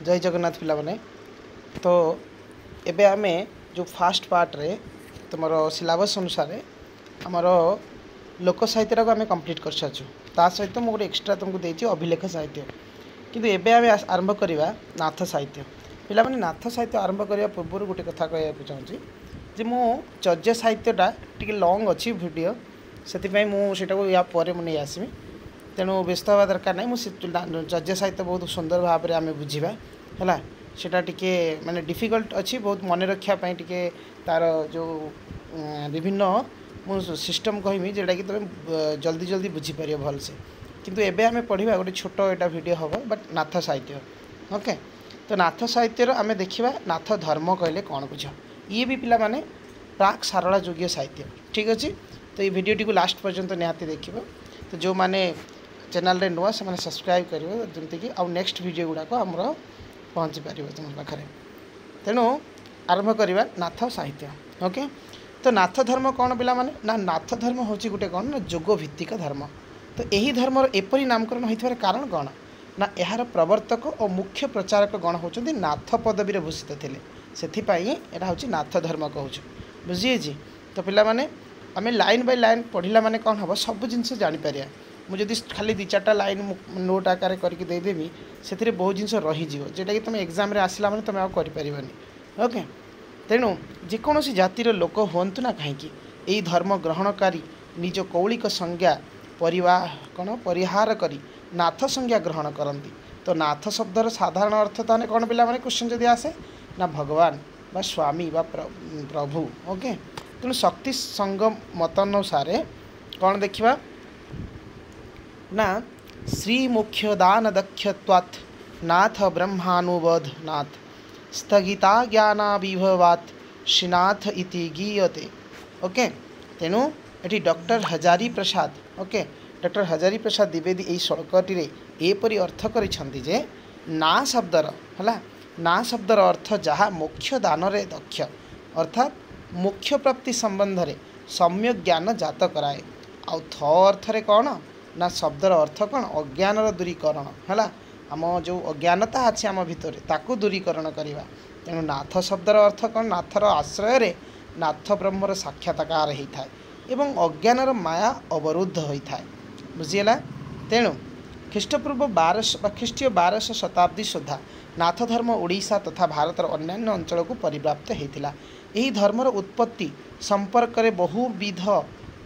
जय जगन्नाथ पिला माने। तो एबे आमे जो फास्ट पार्ट रे तुमरो सिलेबस अनुसार आमर लोक साहित्य को आम कंप्लीट कर सारछु। ता सहित मु गोटे एक्स्ट्रा तुमको देछि अभिलेख साहित्य। किंतु एबे आमे आरंभ करिवा नाथ साहित्य। पिला माने नाथ साहित्य आरंभ करिया पूर्व गोटे कथा कहया चाहूँगी जे मु चर्या साहित्यटा टिके लॉन्ग अच्छी वीडियो से मु सेटा को या परे मु नहीं आसमी। तेणु व्यस्त हवा दरकार नहीं। मुझे चर्या साहित्य बहुत सुंदर भाव में आम बुझा है सेटा टिके माने डिफिकल्ट अच्छी बहुत मन रखापी टिके तार जो विभिन्न मु सिस्टम कहमी जोटा कि तुम जल्दी जल्दी बुझीपर भलसे। किंतु एबे आमे पढ़िबा गोटे छोट एटा वीडियो हम बट नाथ साहित्य। ओके तो नाथ साहित्य आमे देखिबा नाथ धर्म कहले कौन बुझ ये भी पिला माने प्राक सारला योग्य साहित्य। ठीक अच्छे तो ये वीडियो को लास्ट पर्यंत निहाती देखिबा। तो जो माने चैनल रे नुआ से सब्सक्राइब करियो जमती कि आउ नेक्स्ट वीडियो गुड़ाक आमर पहुँची पार तुम पाखे। तेणु आरंभ करवा नाथ साहित्य। ओके तो नाथ धर्म कौन पिला माने ना नाथ धर्म हूँ गोटे कौन ना जोग भित्तिक धर्म। तो यही धर्मर एपरी नामकरण होइथिबार कारण कौन ना यार प्रवर्तक और मुख्य प्रचारक गण होचंदी नाथ पदवी भूषित थिले सेथिपाई एटा होची नाथ धर्म कहूँ बुझिए जी। तो पिला माने आमे लाइन बाय लाइन पढ़िला माने कौन हम सब जिनस जानीपर मुझे खाली 2-4टा लाइन नोट आकार करके देदेवी से बहुत जिन रही जोटा कि तुम एग्जाम आसला मैंने तुम आपारे। ओके तेणु जेकोसी जातिर लोक हूँ ना कहीं यही धर्म ग्रहणकारी निज कौलिक संज्ञा कौन परिहार करी नाथ संज्ञा ग्रहण करती। तो नाथ शब्दर साधारण अर्थ ताने कौन पिला माने क्वेश्चन जदि आसे ना भगवान बा स्वामी बा प्रभु। ओके तेणु शक्ति संगम मत अनुसार कौन देखा ना श्री मुख्य दान दक्षत्वात् नाथ ब्रह्मानुबोध नाथ स्थगिता ज्ञाना विभवात् श्रीनाथ इति गीयते। ओके तेणु ये doctor Hazari Prasad okay doctor Hazari Prasad Dwivedi यही श्लोकटी एपरी अर्थ करिछंती जे ना शब्दर है ना शब्दर अर्थ जहाँ मोक्ष दान रे दक्ष अर्थात मोक्ष प्राप्ति संबंध रे सम्यक ज्ञान जात कराए। आउ थ अर्थ रे कौन ना शब्दर अर्थ कौन अज्ञानर दूरीकरण है आम जो अज्ञानता अच्छे आम भितर ताकू दूरीकरण करवा। तेणु नाथ शब्दर अर्थ कौन नाथर आश्रय रे नाथ ब्रह्मर साक्षात्कार होता है एवं अज्ञानर माया अवरुद्ध होता है बुझीगला। तेणु ख्रीष्टपूर्व 1200 शताब्दी सुधा नाथ धर्म ओडिशा तथा भारतर अन्यान्य अंचल को परिव्याप्त होता। यही धर्मर उत्पत्ति संपर्क में बहुविध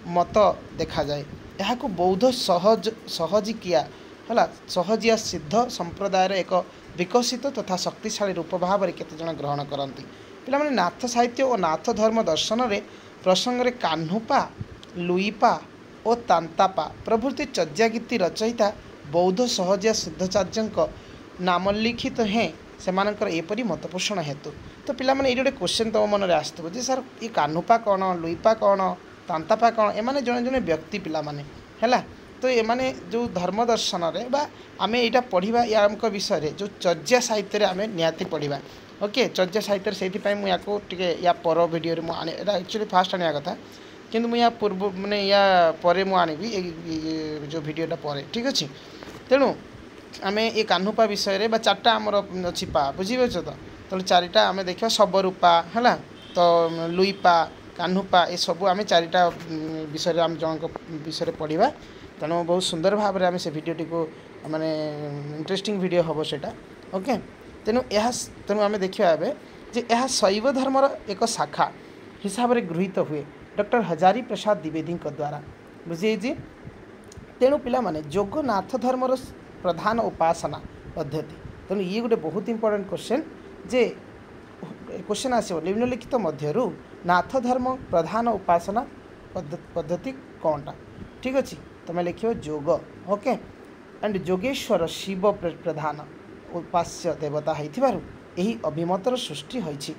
मत देखा जाए। यहाँ को बौद्ध सहजिकिया है सहजिया सिद्ध संप्रदायर एक विकसित तथा शक्तिशाली रूप भाव में केते जन ग्रहण करती। पिला माने नाथ साहित्य और नाथ धर्म दर्शन रे प्रसंग रे कान्हुपा लुईपा और तांतापा प्रभृति चर्या गीति रचयिता बौद्ध सहजिया सिद्धाचार्य नामोल्लिखित हैं सेमानकर एपरी मतपोषण हेतु। तो पिला माने ये गोटे क्वेश्चन तुम मन में आसो जे सर ये कान्हुपा कौन लुईपा कौन तांतापा कौन एमाने जड़े जड़े व्यक्ति पिला माने है। तो एमाने जो धर्म दर्शन रे बा आमे एटा पढ़िबा या विषय जो चर्या साहित्य आमे निहाती पढ़िबा। ओके चर्या साहित्य से मुझे टिके या पर वीडियो रे आने एक्चुअली फास्ट आने कथा किंतु मुझे पूर्व माने या परे मु आनिबी जो वीडियोटा पर। ठीक अच्छे तेणु आमे ये कान्हुपा विषय रे बा 4टा आमर अच्छी पा बुझीपार तो 4टा आमे देखा सबरूपा है तो लुईपा कान्हुपा ये सब आम 4टा विषय आम जन विषय पढ़ा। तेणु बहुत सुंदर भाव में आम से वीडियोटी को माने इंटरेस्टिंग वीडियो हम सेटा। ओके तेणु आम देखा जे यह शैव धर्मर एक शाखा हिसाब से गृहीत हुए डॉक्टर हजारी प्रसाद द्विवेदी द्वारा बुझे। तेणु पिला माने जोग नाथ धर्मर प्रधान उपासना पद्धति। तेणु ये गोटे बहुत इंपोर्टेंट क्वेश्चन जे क्वेश्चन आसो निम्नलिखित मध्यरु नाथ धर्म प्रधान उपासना पद्धति कौनटा। ठीक अच्छे तुम लिखो जोग। ओके एंड जोगेश्वर शिव प्रधान उपास्य देवता होइथिबारु एही अभिमतर सृष्टि होइछि।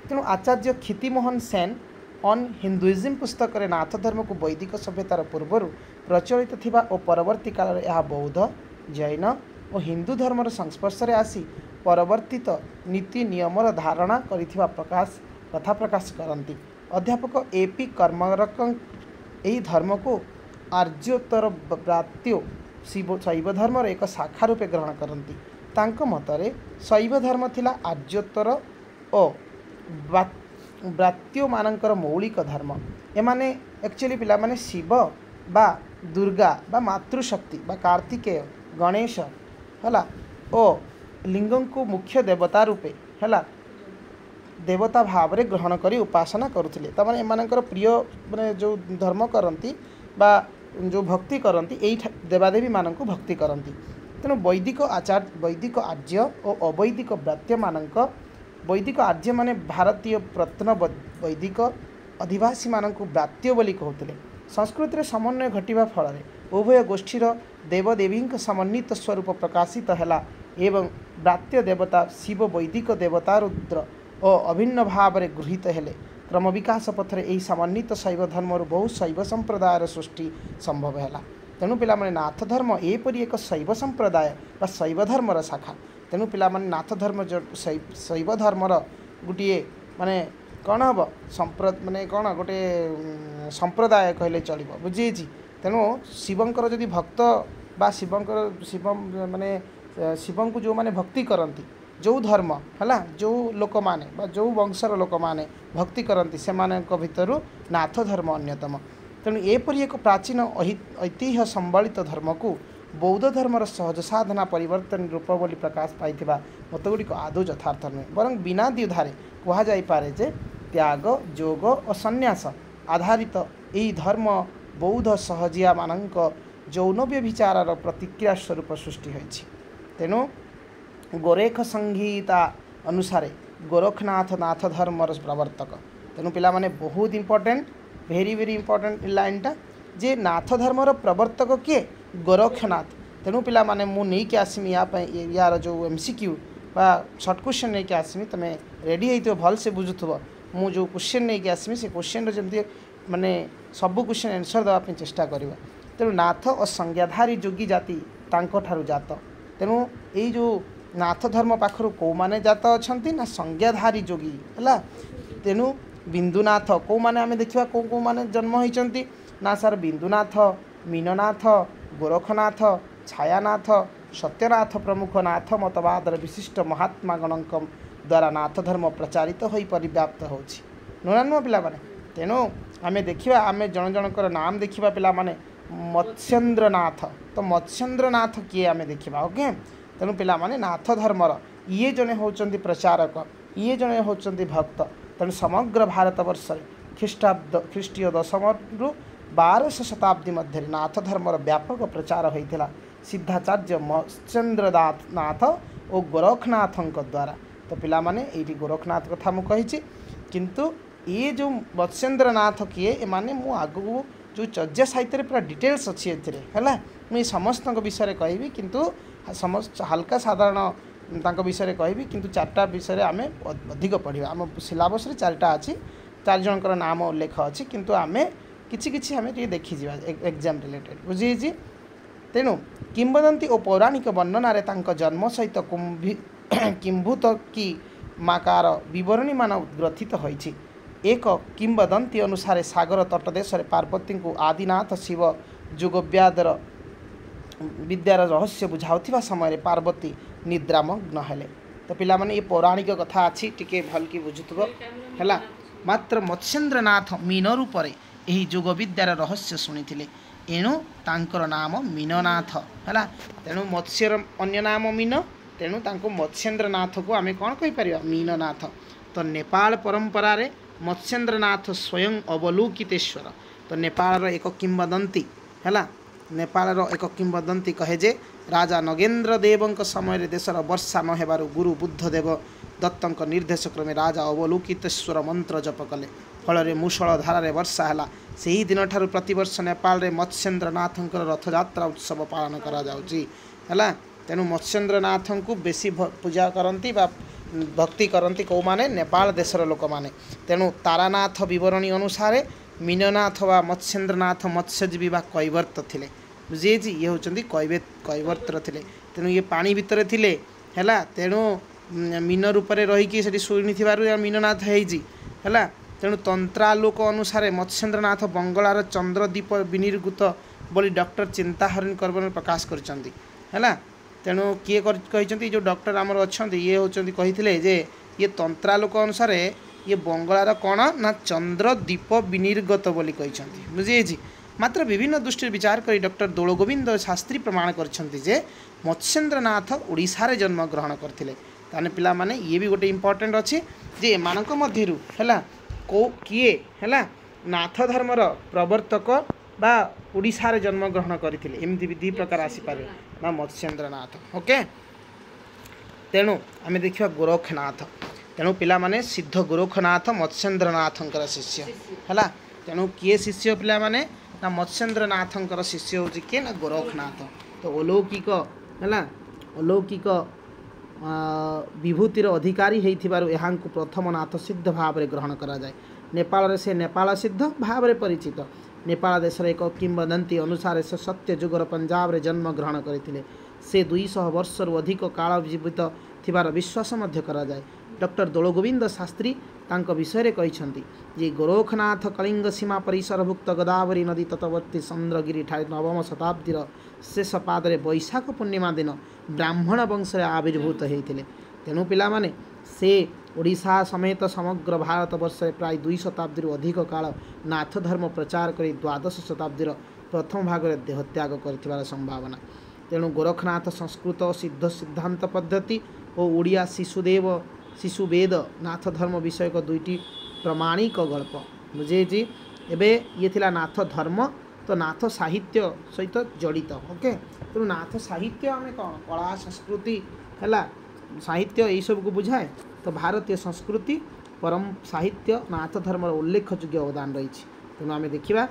तेणु आचार्य क्षितिमोहन सेन ऑन हिंदुइज्म पुस्तक रे नाथ धर्म को वैदिक सभ्यतार पूर्वर प्रचलित थिबा और परवर्ती काल रे यह बौद्ध जैन और हिंदू धर्मर संस्पर्श रे आसी परवर्तित नीति नियमर धारणा करिथिबा कथा प्रकाश करती। अध्यापक एपी कर्मरक यही धर्म को आर्योत्तर व्रात्यो शैव धर्मर एक शाखा रूपे ग्रहण करती। तांको मतरे शैव धर्म थिला आर्योत्तर और व्रात्यो मानकर मौलिक धर्म। एमाने एक्चुअली पिला माने शिव बा दुर्गा बा मातृशक्ति बा कार्तिकेय गणेश हला ओ लिंगं को मुख्य देवता रूपे हला देवता भाव रे ग्रहण करी उपासना करुथिले। त माने एमानकर प्रिय माने जो धर्म करंती बा जो भक्ति करंती एई देवादेवी मानक भक्ति करंती। तेणु वैदिक आचार वैदिक आर्य और अवैदिक व्रात्य मानक वैदिक आर्य माने भारतीय प्रत्न वैदिक अधिवासी मानक व्रात्य बोली कहते। संस्कृत रे समन्वय घटिबा फल उभय गोष्ठीर देवदेवी समन्वित स्वरूप प्रकाशित है एवं व्रात्य देवता शिव वैदिक देवता रुद्र और अभिन्न भाव में गृहीत हेले। क्रम विकास पथरे यही समन्वित शैव धर्म बहु शैव संप्रदायर सृष्टि संभव है। तेणु पिला माने नाथ धर्म एपरी एक शैव संप्रदाय बा शैव धर्मर शाखा। तेणु पिला माने नाथ धर्म जो शैव धर्मर गोटे माने कौन हम माने कौन गोटे संप्रदाय कहले चलो बुझी। तेणु शिवंकर जदि भक्त बा शिव माने शिव को जो माने भक्ति करती जो धर्म है जो लोक माने बा जो वंशर लोक माने भक्ति करती से भितर नाथ धर्म अन्यतम। तेणु एपरी एक प्राचीन ऐतिह्य संबलित धर्म को बौद्ध धर्मर सहज साधना परिवर्तन रूप बोली प्रकाश पाई मतगुड़िक आदौ यथार्थ नुहे बरं बिना द्विधारे कह जापे जे त्याग योग और संन्यास आधारित यही धर्म बौद्ध सहजिया मानक यौन व्यभिचार प्रतिक्रिया स्वरूप सृष्टि होइछि। तेणु गोरेख संहिता अनुसार गोरखनाथ नाथ धर्मर प्रवर्तक। तेणु पिला माने बहुत इंपोर्टेंट भेरी भेरी इंपोर्टेंट लाइनटा जे नाथ धर्मर प्रवर्तक किए गोरखनाथ। तेणु पिला माने मु नहीं के आसमी यार जो MCQ बा शॉर्ट क्वेश्चन नहीं के आसमी तमें रेडी होइतो भल से बुझुथबो मु जो क्वेश्चन नहीं के आसमी से क्वेश्चन जमती माने सब क्वेश्चन आंसर देवा चेष्टा करवा। तेणु नाथ और संज्ञाधारी योगी जाति तांको ठारू जात। तेणु यही जो नाथ धर्म पाखर कौ माने जात अछंती ना संज्ञाधारी योगी है। तेणु बिंदुनाथ कौ माने आमे देखिबा कौ कौ माने जन्म होइचंती ना सर बिंदुनाथ मीननाथ गोरखनाथ छायानाथ सत्यनाथ प्रमुख नाथ मतवादर विशिष्ट महात्मा गणक द्वारा नाथ धर्म प्रचारित हो परिव्याप्त होछि नुआ नुआ पिला माने। तेणु आमे देखिबा आमे जन जनकर नाम देखिबा पिला माने मत्स्येन्द्रनाथ तो मत्स्येन्द्रनाथ किए आमे देखिबा ओके। तेणु पिला माने नाथ धर्मर ये जने होचंती प्रचारक ये जने होचंती भक्त। तेणु समग्र भारत वर्ष ख्रीष्टीय 10 रु 12 शताब्दी मध्य नाथ धर्मर व्यापक प्रचार होइथिला सिद्धाचार्य मत्स्येन्द्रनाथ और गोरखनाथ द्वारा। तो पिला माने एठी गोरखनाथ कथा मु कहिछि किंतु ये जो मत्स्येन्द्रनाथ किए एमाने मु आगु जो चर्या साहित्य पूरा डिटेल्स अच्छी है मुझे समस्त विषय कहबी किंतु समस्त हल्का साधारण तांको विषय कहबी किंतु 4टा विषय आम अधिक पढ़ा आम सिलेबस रे 4टा अच्छी 4 जनकर नाम उल्लेख अच्छी किंतु आमे किछि किछि आमे टिके देखि जिबा एग्जाम रिलेटेड बुझी। तेणु किंवदंती और पौराणिक वर्णन तांको जन्म सहित किंभूत की माकार विवरणी मान ग्रथित होइछि। एक किंवदंती अनुसार सागर तटदेश पार्वती को आदिनाथ शिव जोगव्यादर विद्यार रहस्य बुझाउथिबा समय पार्वती निद्रामग्न हेले। तो पिला माने ये पौराणिक कथा अच्छी टिके भल की बुझुथबो हैला। मात्र मत्स्येन्द्रनाथ मीन रूप यही जोग विद्यार रहस्य शुणिथिले एणु तांकर नाम मीननाथ हैला। तेणु मत्स्यर अन्य नाम मीन तेणु तांको मत्स्येन्द्रनाथ को आमे कौन कहि परिबा मीननाथ। तो नेपाल परंपरा रे मत्स्येन्द्रनाथ स्वयं अवलोकितेश्वर। तो नेपाल एक किंवदंती हैला नेपाल एक किंवदंती कहे जे राजा नगेन्द्र देवंक समय देशर वर्षा न हेबारु गुरु बुद्धदेव दत्तंक निर्देश क्रमे राजा अवलोकितेश्वर मंत्र जप कले फल मूषल धारा वर्षा है। से ही दिन ठारू प्रतिवर्ष नेपाल रे मत्स्येन्द्रनाथंकर रथयात्रा उत्सव पालन करा जाउची हैला। तेणु मत्स्येन्द्रनाथ को बेसी पूजा करती भक्ति करती कौ माने नेपाल देशर लोक माने। तेणु तारानाथ विवरणी अनुसार मीननाथ व मत्स्येन्द्रनाथ मत्स्यजीवी व कैवर्त थिले बुझे ये होचंदी कैवर्तर थिले। तेणु ये पानी भितर थिले हैला। तेणु मीन रूप से रहीकि सेठी शुणी मीननाथ हेजी हैला। तेणु तंत्रालोक अनुसार मत्स्येन्द्रनाथ बंगलार चंद्रदीप विनिर्गुत बोली डॉक्टर चिंताहरिण कर्बन प्रकाश करचंदी हैला। तेणु किए कहते जो डॉक्टर आमर अच्छा ये होती कही जे ये तंत्रालोक अनुसार ये बंगलार कौन ना चंद्रदीप विनिर्गत बोली कहते बुझी मात्र विभिन्न दृष्टि विचार कर डॉक्टर दोलगोविंद शास्त्री प्रमाण कर मत्स्येन्द्रनाथ ओडिशारे जन्म ग्रहण करते ताने पिला माने ये भी गोटे इम्पोर्टेंट अच्छी जे एमानक मध्यरु हैला को किए हैला नाथ धर्मर प्रवर्तक बा ओडिशारे जन्म ग्रहण करते एमती भी दुई प्रकार आसीपारे बा मत्स्येन्द्रनाथ ओके। तेणु आम देखा गोरखनाथ तेणु पिला माने सिद्ध गोरखनाथ मत्स्येन्द्रनाथंकर शिष्य हैला तेणु किए शिष्य पिला माने ना मत्स्येन्द्रनाथंकर शिष्य होची किए ना गोरखनाथ। तो अलौकिक हैला अलौकिक विभूतिर अधिकारी होइथिबारु एहांकु प्रथम नाथ सिद्ध भाव ग्रहण करा जाए। नेपाल से नेपाल सिद्ध भाव परिचित नेपाल देशर एक किंवदंती अनुसार से सत्य जुगर पंजाब रे जन्म ग्रहण करथिले से 200 वर्षर अधिक काल जीवित थिबार विश्वास मध्य करा जाए। डॉक्टर दोलगोविंद शास्त्री तांको विषय कहिसंती जे गोरखनाथ कलिंग सीमा परिसरभुक्त गोदावरी नदी तटवर्ती चंद्रगिरी ठाई नवम शताब्दीर शेष पादरे वैशाख पूर्णिमा दिन ब्राह्मण वंश आविर्भूत होते। तेणु पिला माने से ओडिशा समेत समग्र भारत वर्ष प्राय 2 शताब्दी अधिक काल नाथ धर्म प्रचार कर द्वादश शताब्दीर प्रथम भाग में देहत्याग कर संभावना। तेणु गोरखनाथ संस्कृत सिद्ध सिद्धांत पद्धति और ओडिया शिशुवेद नाथ धर्म विषयक दुईटी प्रमाणिक गल्प बुझे जी। एबे ये थिला नाथ धर्म तो नाथ साहित्य सहित जड़ित ओके। तेणु नाथ साहित्य आम कौन कला संस्कृति है साहित्य यही सब को बुझाए तो भारतीय संस्कृति परम साहित्य नाथ धर्म उल्लेखयोग्य अवदान रही। तेणु आम देखा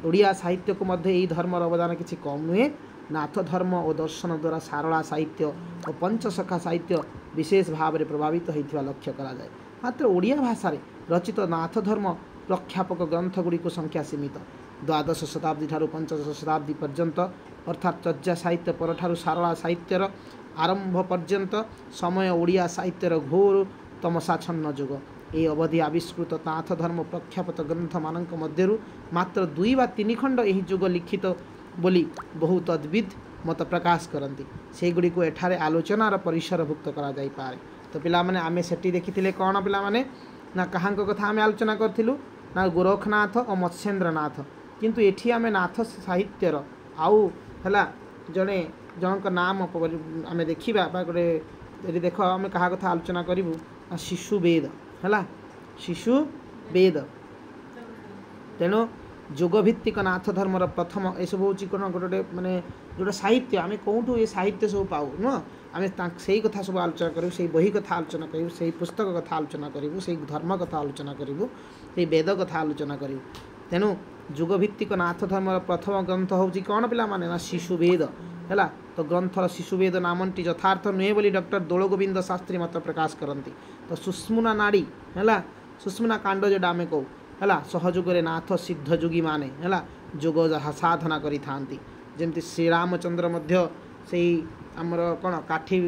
ओडिया साहित्य को मध्य यही धर्म अवदान किसी कम नुहे। नाथ धर्म और दर्शन द्वारा सारला साहित्य और पंचसखा साहित्य विशेष भाव में प्रभावित होता लक्ष्य करा जाए। मात्र ओडिया भाषा रचित नाथ धर्म प्रख्यापक ग्रंथ गुड़िक संख्या सीमित। द्वादश शताब्दी ठारू पंचदश शताब्दी पर्यंत अर्थात चर्चा साहित्य पर ठारू सारला साहित्यर आरंभ पर्यंत समय ओडिया साहित्यर घोर तमसाच्छन्न जुग। ये अवधि आविष्कृत नाथ धर्म प्रख्यापित ग्रंथ मानक मध्यरु मात्र 2 वा 3 खंड यही जुग लिखित बोली बहुत अद्वित मत प्रकाश करती से गुड़ी को एठारे आलोचनार परिसरभुक्त करा जाई पारे। तो पिला माने आमे सेठी देखिथिले कौन पिला माने ना कहांक कथा आमे आलोचना करथिलु ना गोरखनाथ और मत्स्येन्द्रनाथ किंतु एठी आमे नाथ साहित्यर आउ हला जने जनक नाम आमे देखिबा बा गोटे एठी देख आमे कहा कथा आलोचना करिवु शिशुवेद हला शिशुवेद। तेणु जोगभित्तिक नाथ धर्मर प्रथम ये सब हूँ कौन गोटे माने जोटा साहित्य आम कौटू ये साहित्य सब पाऊ नुह आम से कथा सब आलोचना करूँ से बही कथा आलोचना करूँ से पुस्तक कथा आलोचना करूँ से धर्म कथा आलोचना करूँ से वेद कथा आलोचना करूँ। तेणु जुगभित्तिक नाथ धर्मर प्रथम ग्रंथ हूँ कौन पिला माने ना शिशुवेद है। तो ग्रंथर शिशुवेद नामटी यथार्थ नुहे बोली डॉक्टर दोलगोविंद शास्त्री मत प्रकाश करती। तो सुष्मुना नाड़ी है सुष्मुना कांड जोटा आम कहू है सहजुगे नाथ सिद्ध जोगी माने है जोग साधना करी थांती जमती श्रीरामचंद्र मध्य से आमर कौन काठी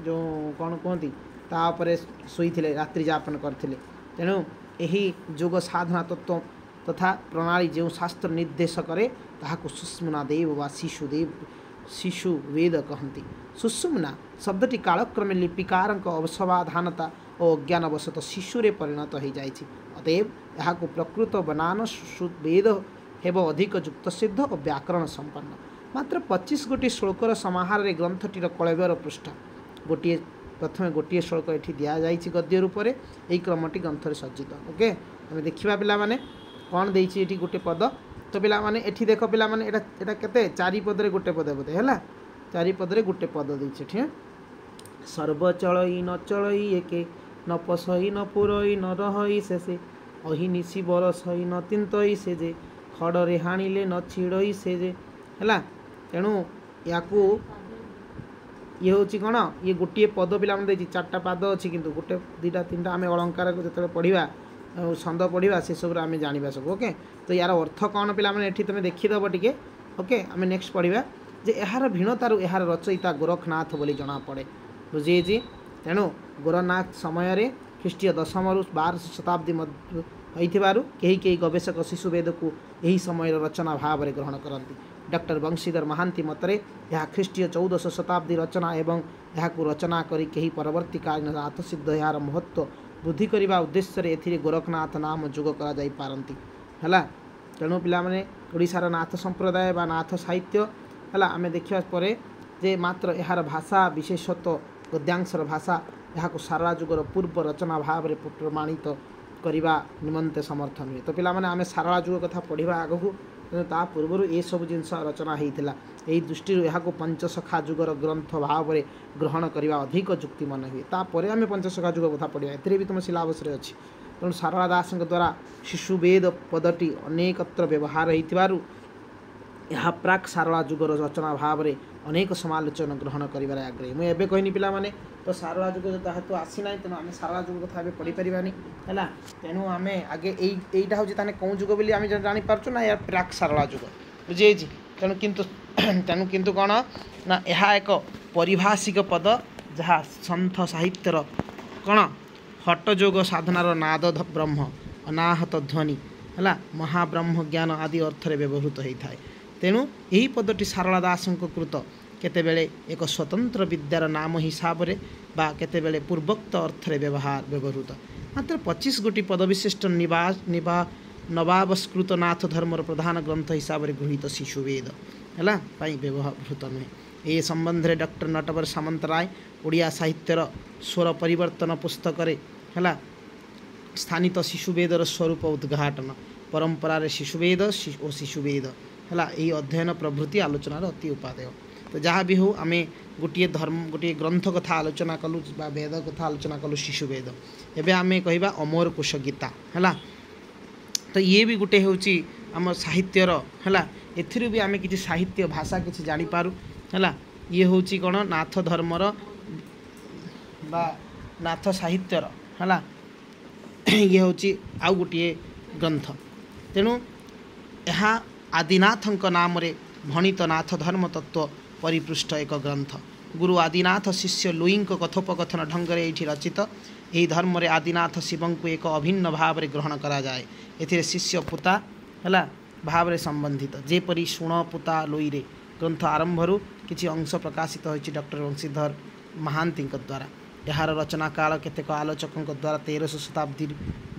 जो कौन कहती तापर शोईथिले रात्रि यापन करथिले। तेणु यही जोग साधना तत्व तथा प्रणाली जो शास्त्र निर्देश करे ताहाको सुष्मुना देव वा शिशुवेद कहती। सुषुम्ना शब्दटी कालक्रमे लिपिकार असावधानता और अज्ञानवशत शिशुरे परिणत हो जाए। अतएव यहाँ प्रकृत बनान वेद हेब अधिक युक्त सिद्ध और व्याकरण संपन्न। मात्र 25 गोटी श्लोकर समाहार ग्रंथटीर कलैबर पृष्ठ गोटे प्रथम गोटे श्लोक ये दि जाए गद्य रूप से यही क्रमटी ग्रंथ सज्जित ओके। आम देखा पिला माने कौन देती ये गोटे पद तो पिला माने एठी देख पिला माने एटा केते 4 पदरे गोटे पद बोधे है 4 पदरे गोटे पद देती सर्वचलई न चलई एके न पसई न पुरई न रहई शेषे अहिनिशी बरसई न तिंतई से जे खड़े हाणिले न छिड़ई से जे है। तेणु या ये हूँ कौन ये गोटे पद पिला 4टा पाद अच्छी किंतु गोटे 2टा 3टा आम अलंकार को जो पढ़ा छंद पढ़ा से सब आम जाना सब ओके। तो यार अर्थ कौन पिला एठी तुम देखीदेव टे ओके। आम नेक्स्ट पढ़ा जे यार भिन्नतार यार रचयिता गोरखनाथ बोली जना पड़े बुझे। तेणु गोरखनाथ समय ख्रीष्टीय 10 रु 12 शताब्दी कई गवेषक शिशुवेद को यही समय रचना भाव में ग्रहण करती। डॉक्टर बंशीधर महांती मतरे यह ख्रीष्टीय 1400 शताब्दी रचना एवं यह रचना करी कहीं परवर्ती कालीन नाथ सिद्ध यार महत्व वृद्धि करने उद्देश्य एथिरे गोरखनाथ नाम जोग करा जाई पारंती हला। तेणु पिला माने ओडिशार नाथ संप्रदाय बा नाथ साहित्य हला आमे देखिया परे जे मात्र यार भाषा विशेषतः गद्यांशर भाषा यहाँ सारा जुगर पूर्व रचना भाव में प्रमाणित करने निमंते समर्थन हुए। तो पिला माने आमे सारा जुग कथा पढ़ा आगू ता पूर्व ये सब जिनस रचना होता यही दृष्टि यहाँ पंचसखा जुगर ग्रंथ भाव में ग्रहण करने अधिक जुक्ति मन हुए। तापर आम पंचसखा जुग कथा पढ़ा ए भी तुम सिलाबस अच्छी। तेणु सारला दास द्वारा शिशुवेद पदटी अनेकत्र व्यवहार हो यह प्राक सारला जुगर रचना भाव में अनेक समालोचन ग्रहण कर आग्रही मुझे कहनी पिला माने तो सारला जुग तो आसीना तेणु आम सारला जुग कथा पढ़ी पारानी है। तेणु आम आगे यहीटा हूँ कौन जुग बोली आम जापारचु ना या प्राक सारला जुग बुझे तेणु किंतु कौन ना यह एक पारिभाषिक पद जहाँ सन्थ साहित्यर कौन हटजोग साधनार नाद ब्रह्म अनाहत ध्वनि है महाब्रह्म ज्ञान आदि अर्थ व्यवहृत होता है। तेणु यही पदटी सारला दास कृत केतेबेले एक स्वतंत्र विद्यार नाम हिसाब से बा केतेबेले पूर्वोक्त अर्थ व्यवहृत मात्र 25 गोटी पदविशिष्ट नवाबस्कृत नाथ धर्मर प्रधान ग्रंथ हिसाब से गृहीत शिशुवेद है व्यवहृत नुहे। ये संबंध में डॉक्टर नटवर सामंतराय ओडिया साहित्यर स्वर परिवर्तन पुस्तक है स्थानित शिशुवेदर स्वरूप उद्घाटन परंपरार शिशुवेद और शिशुवेद है यही अध्ययन प्रभृति आलोचनार अति उपादेय। तो जहाँ भी हो आम गोटे धर्म गोटे ग्रंथ कथा आलोचना कलु वेद कथा आलोचना कलु शिशुवेद एवं आम कह अमर कोश गीता है। तो ये भी गोटे हूँ आम साहित्यर है एथि भी आम कि साहित्य भाषा किसी जापारू है। ये हूँ कौन नाथ धर्मर बा नाथ साहित्यर है ये हूँ आउ गोटे ग्रंथ। तेणु यहाँ आदिनाथ नाम भणित नाथ धर्म तत्व परिपृष्ठ एक ग्रंथ गुरु आदिनाथ शिष्य लुई कथोपकथन ढंग से ये रचित यही धर्म रे आदिनाथ शिव को एक अभिन्न भाव में ग्रहण करा जाए। एथिरे शिष्य पुता है भाव संबंधित जेपरी शुण पुता लुई रे ग्रंथ आरंभ किसी अंश प्रकाशित होती डॉक्टर वंशीधर महांती द्वारा यार रचना काल केतेक आलोचकों द्वारा 1300 शताब्दी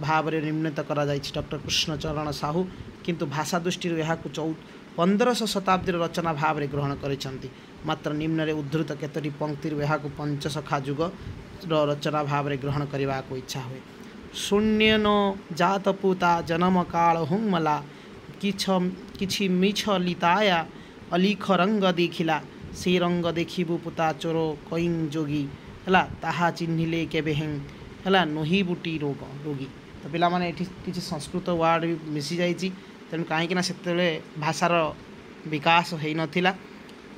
भाव में निर्णीत करा जायछि डॉक्टर कृष्णचरण साहू किंतु भाषा दृष्टि यह 1500 शताब्दी रचना भाव में ग्रहण करिसेंति। मात्र निम्न रे उद्धृत केतोटी पंक्ति यह पंचसखा जुग रचना भाव में ग्रहण करने को इच्छा हुए। शून्य नो जात पुता जन्म काल हुमला किछि मिछ लिताया अलिख रंग देखिला से रंग देखिबु पुता चोरो कईं जोगी है ताहा चिन्हिले केबे हें है नोही बुटी रोग रोगी। तो पिला माने एठी किछि संस्कृत वर्ड भी मिसी जाइछि तेणु कहीं से भाषार विकास हो नथिला।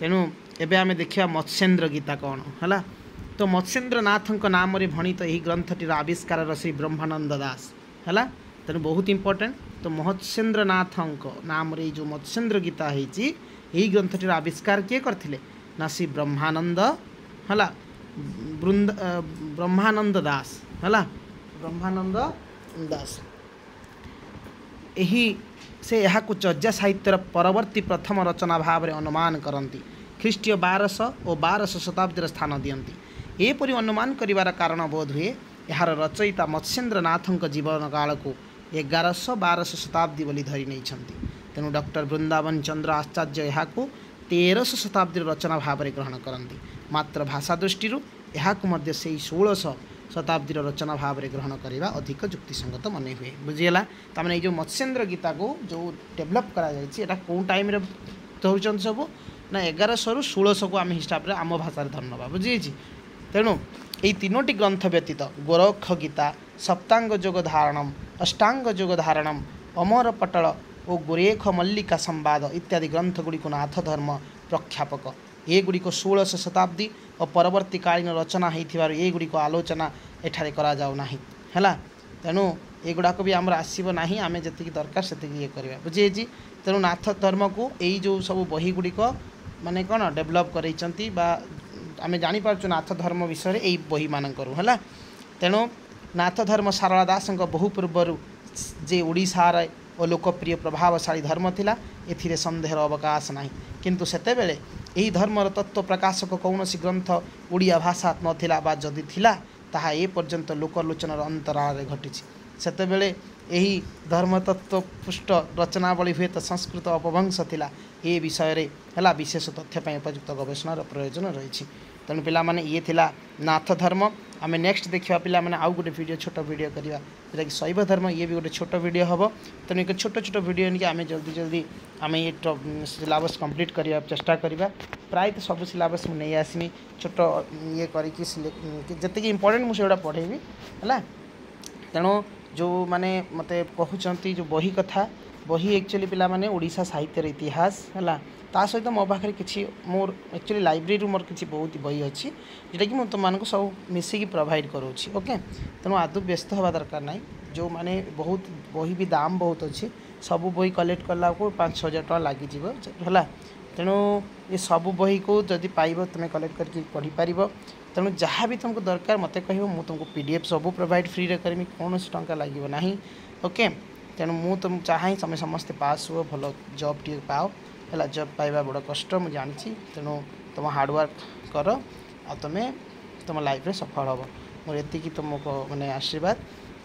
तेणु एबे आमे देखिया मत्स्येन्द्र गीता कौन है। तो मत्स्येन्द्र नाथ नाम रे भणित यही ग्रंथटीर आविष्कार श्री ब्रह्मानंद दास है। तेणु बहुत इंपोर्टेंट। तो मत्स्येन्द्र नाथ नाम रे जो मत्स्येन्द्र गीता है यही ग्रंथटीर आविष्कार किए करथिले ना श्री ब्रह्मानंद है ब्रह्मानंद दास है ब्रह्मानंद दास यही से यहाँ चर्या साहित्यर परवर्ती प्रथम रचना भाव में अनुमान करती ख्रीष्टीय 1200 और 1200 शताब्दी स्थान दियंती। एपरी अनुमान करिवार कारण बोध हुए यार रचयिता मत्स्येन्द्र नाथ जीवन काल को 1100-1200 शताब्दी बोली धरी नहीं। तेणु डॉक्टर वृंदावन चंद्र आचार्य यहाँ 1300 शताब्दी रचना भाव में ग्रहण करती। मात्र भाषा दृष्टि यह 1600 शताब्दी रचना भाव में ग्रहण करने अधिक युक्तिसंगत मन हुए बुझीगला। तमें जो मत्स्येन्द्र गीता को जो डेभलप करा कौ टाइम धरुंच सब ना 1100 ରୁ 1600 को आम हिसाब से आम भाषा धरनवा बुझी। तेणु यही तीनोटी ग्रंथ व्यतीत गोरख गीता सप्तांग जोग धारणम अष्टांग जोग धारणम अमर पटल और गोरेख मल्लिका संवाद इत्यादि ग्रंथ गुड़िक नाथ धर्म प्रख्यापक ये गुड़िक 1600 शताब्दी और परवर्ती कालीन रचना होइथिबारु ये गुड़िक आलोचना एठारे करा जाउ नाही हैला। तेणु एगुड़ाक भी आमर आसब ना आम जी दरकार से ये करवा बुझे। तेणु नाथ धर्म को यही जो सब बही गुड़िक माने कौन डेभलप करते आम जापारचु नाथ धर्म विषय यही बही मानकरू है। तेणु नाथ धर्म सारला दास बहु पूर्वर जे ओडिशार और लोकप्रिय प्रभावशाली धर्म थिला एथिरे संदेहर अवकाश नाही किंतु सेतेबेले एही धर्मर तत्व प्रकाशक कौनसी ग्रंथ ओडिया भाषा नथिला बा जदि थिला ताहा ए पर्यंत लोकलोचनर अंतराल घटिछि सेतेबेले एही धर्मतत्व पुष्ट रचनावली हुए तो संस्कृत अपभ्रंश थिला ए विषय रे हला विशेष तथ्य पई उपयुक्त गवेषणार प्रयोजन रही तेणु पिला माने ये थिला नाथ धर्म आम नेक्स्ट देखा पिला माने आउ गोटे वीडियो छोट वीडियो करवा जोटा कि शैव धर्म ये भी गोटे छोट वीडियो हम तेणु एक छोट छोट वीडियो नहीं आम जल्दी जल्दी आम ये सिलेबस कंप्लीट करने चेष्टा करवा प्राय तो सब सिलेबस मुझे नहीं आसमी छोट ये करके इंपोर्टेंट मुझे पढ़ेबी है तेणु जो माने मते कहउचंती जो बही कथा बही एक्चुअली पिला माने ओडिशा साहित्य इतिहास है ता सहित मो पाखे कि मोर एक्चुअली लाइब्रेरी मोर किसी बहुत बही अच्छी जोटा कि तुम मानक सब मिसिकी प्रोवाइड करोछि ओके तेणु आदौ व्यस्त हवा दरकार ना जो माने बहुत बही भी दाम बहुत अच्छी सब बही कलेक्ट कला को 5,000 टका लगिज है तेणु ये सब बही को जदि पाइब तुम कलेक्ट करके पढ़ी पार तेणु जहाँ भी तुमको दरकार मत कह मुझे तुमको PDF सब प्रोवाइड फ्री रे करमी कौन टंका लगे ना ओके तेणु मुझे तुम चाहे तुम समस्ते पास हुआ भल जॉब टी पाओ है जॉब पाइबा बड़ कष्ट मुझे जानी तेणु तुम हार्डवर्क कर आ तुम्हें तुम लाइफ में सफल हम मोर एति तुमको मैंने आशीर्वाद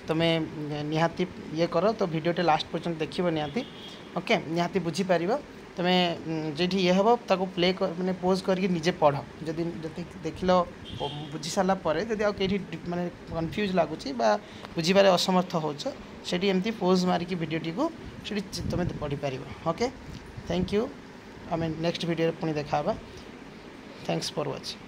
तुम्हें निहाती ये कर तो वीडियोटे लास्ट पर्यंत देख निहाती ओके निहाती बुझीपार तुम्हें जेठी ये हम ताको प्ले कर मैंने पोज करके निजे पढ़ जदि देख बुझी सारा पर जदि आठी माने कन्फ्यूज लगुच बुझीबार असमर्थ होटी एमती पोज मारिकी वीडियोटी को तुम्हें पढ़ी पार ओके थैंक यू आम नेक्स्ट वीडियो पुणी देखा थैंक्स फॉर वाचिंग।